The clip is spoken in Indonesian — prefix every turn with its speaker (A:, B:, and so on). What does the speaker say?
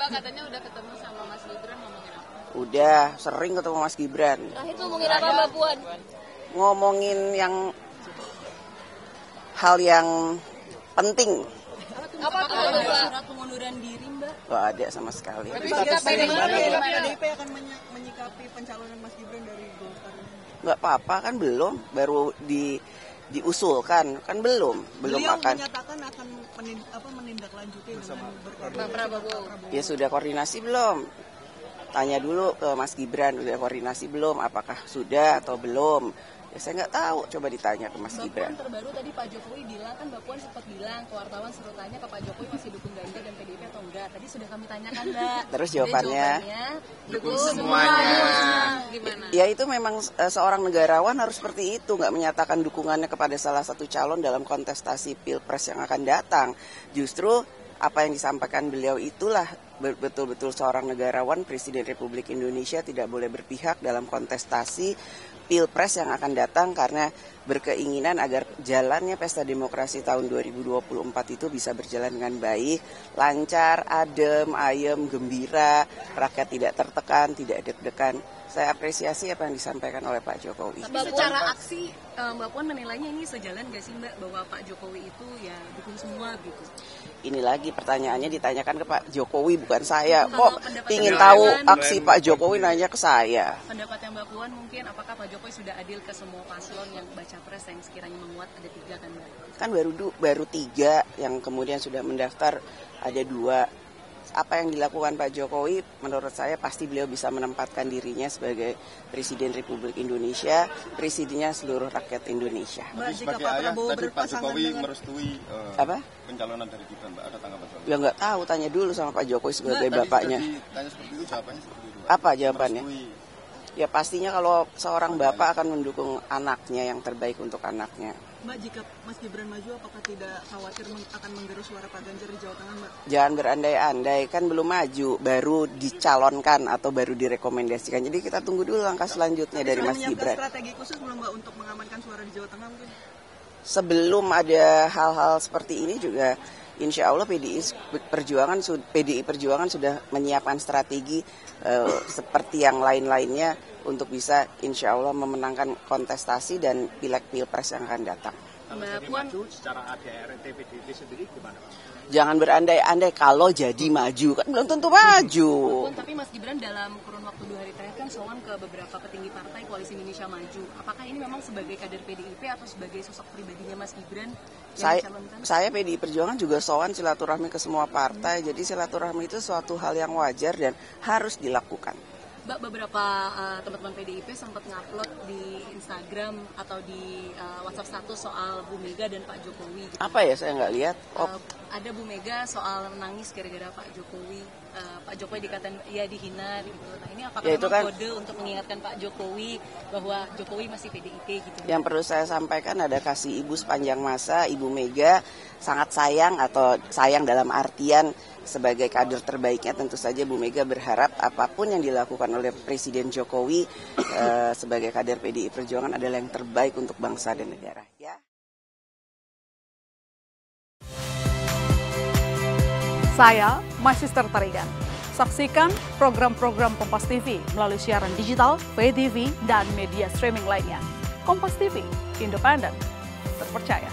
A: Mbak katanya udah ketemu sama Mas Gibran, ngomongin apa?
B: Udah sering ketemu Mas Gibran.
A: Terakhir ngomongin apa Mbak Puan?
B: Ngomongin hal yang penting.
A: Apa tuh?
C: Surat pengunduran diri Mbak?
B: Gak ada sama sekali.
C: Tapi PDIP akan menyikapi pencalonan Mas Gibran dari Golkar?
B: Nggak apa-apa kan belum, baru diusulkan kan belum
C: Beliau
B: akan.
C: menyatakan akan menindaklanjuti dengan
A: Pak Prabowo.
B: Ya sudah koordinasi belum? Tanya dulu ke Mas Gibran, udah koordinasi belum? Apakah sudah atau belum? Ya saya nggak tahu, coba ditanya ke Mas Gibran.
D: Mbak Puan terbaru tadi Pak Jokowi bilang, kan Mbak Puan sempat bilang ke wartawan suruh tanya ke Pak Jokowi masih dukung Ganjar dan PDIP atau enggak. Tadi sudah kami tanyakan Mbak.
B: Terus jawabannya?
D: Dukung semuanya.
A: Gimana?
B: Ya itu memang seorang negarawan harus seperti itu, nggak menyatakan dukungannya kepada salah satu calon dalam kontestasi Pilpres yang akan datang. Justru apa yang disampaikan beliau itulah betul-betul seorang negarawan, Presiden Republik Indonesia tidak boleh berpihak dalam kontestasi Pilpres yang akan datang karena berkeinginan agar jalannya pesta demokrasi tahun 2024 itu bisa berjalan dengan baik, lancar, adem, ayem, gembira, rakyat tidak tertekan, tidak deg-degan. Saya apresiasi apa yang disampaikan oleh Pak Jokowi.
D: Tapi secara aksi Mbak Puan menilainya ini sejalan nggak sih Mbak bahwa Pak Jokowi itu ya dukung semua gitu?
B: Ini lagi pertanyaannya ditanyakan ke Pak Jokowi bukan saya.
D: Kalau
B: Kok
D: pendapat
B: ingin
D: Mbak
B: tahu
D: Puan,
B: aksi Pak Jokowi nanya ke saya?
D: Pendapatnya Mbak Puan mungkin apakah Pak Jokowi sudah adil ke semua paslon yang baca pres yang sekiranya menguat, ada 3 kan Mbak?
B: Kan baru 3 yang kemudian sudah mendaftar, ada 2. Apa yang dilakukan Pak Jokowi menurut saya pasti beliau bisa menempatkan dirinya sebagai Presiden Republik Indonesia, presidennya seluruh rakyat Indonesia.
C: Mbak, jika
E: sebagai
C: Pak
E: ayah
C: Prabowo
E: tadi Pak
C: berpasangan
E: Jokowi
C: dengan
E: merestui
B: Apa?
E: pencalonan dari Gibran, Mbak, ada tanggapan soal itu?
B: Ya nggak tahu, tanya dulu sama Pak Jokowi sebagai
E: Tadi
B: bapaknya.
E: sudah ditanya seperti itu, jawabannya seperti itu, Mbak.
B: Apa jawabannya?
E: Merestui.
B: Ya pastinya kalau seorang bapak akan mendukung anaknya yang terbaik untuk anaknya.
C: Mbak, jika Mas Gibran maju apakah tidak khawatir akan menggerus suara Pak Ganjar di Jawa Tengah Mbak?
B: Jangan berandai-andai, kan belum maju, baru dicalonkan atau baru direkomendasikan. Jadi kita tunggu dulu langkah selanjutnya dari Mas
C: Menyiapkan
B: Gibran.
C: strategi khusus belum Mbak untuk mengamankan suara di Jawa Tengah mungkin?
B: Sebelum ada hal-hal seperti ini juga insya Allah PDI Perjuangan sudah menyiapkan strategi seperti yang lain-lainnya untuk bisa insya Allah memenangkan kontestasi dan pileg pilpres yang akan datang.
D: Mbak Puan
F: secara ADRT PDIP sendiri gimana Pak?
B: Jangan berandai-andai kalau jadi maju, kan belum tentu maju.
D: Puan, tapi Mas Gibran dalam kurun waktu 2 hari terakhir kan sowan ke beberapa petinggi partai Koalisi Indonesia Maju. Apakah ini memang sebagai kader PDIP atau sebagai sosok pribadinya Mas Gibran yang dicalonkan?
B: Saya PDI Perjuangan juga sowan silaturahmi ke semua partai. Jadi silaturahmi itu suatu hal yang wajar dan harus dilakukan.
D: Mbak, beberapa teman-teman PDIP sempat ngupload di Instagram atau di WhatsApp status soal Bu Mega dan Pak Jokowi. Gitu.
B: Apa ya, saya nggak lihat.
D: Ada Bu Mega soal menangis gara-gara Pak Jokowi. Pak Jokowi dikatain ya dihina gitu. Nah ini apakah
B: ya,
D: memang kode untuk mengingatkan Pak Jokowi bahwa Jokowi masih PDIP gitu?
B: Yang perlu saya sampaikan ada kasih ibu sepanjang masa. Ibu Mega sangat sayang atau sayang dalam artian sebagai kader terbaiknya tentu saja Bu Mega berharap apapun yang dilakukan oleh Presiden Jokowi sebagai kader PDI Perjuangan adalah yang terbaik untuk bangsa dan negara. Ya.
G: Saya Magister Tarigan. Saksikan program-program Kompas TV melalui siaran digital, pay TV, dan media streaming lainnya. Kompas TV, independen, terpercaya.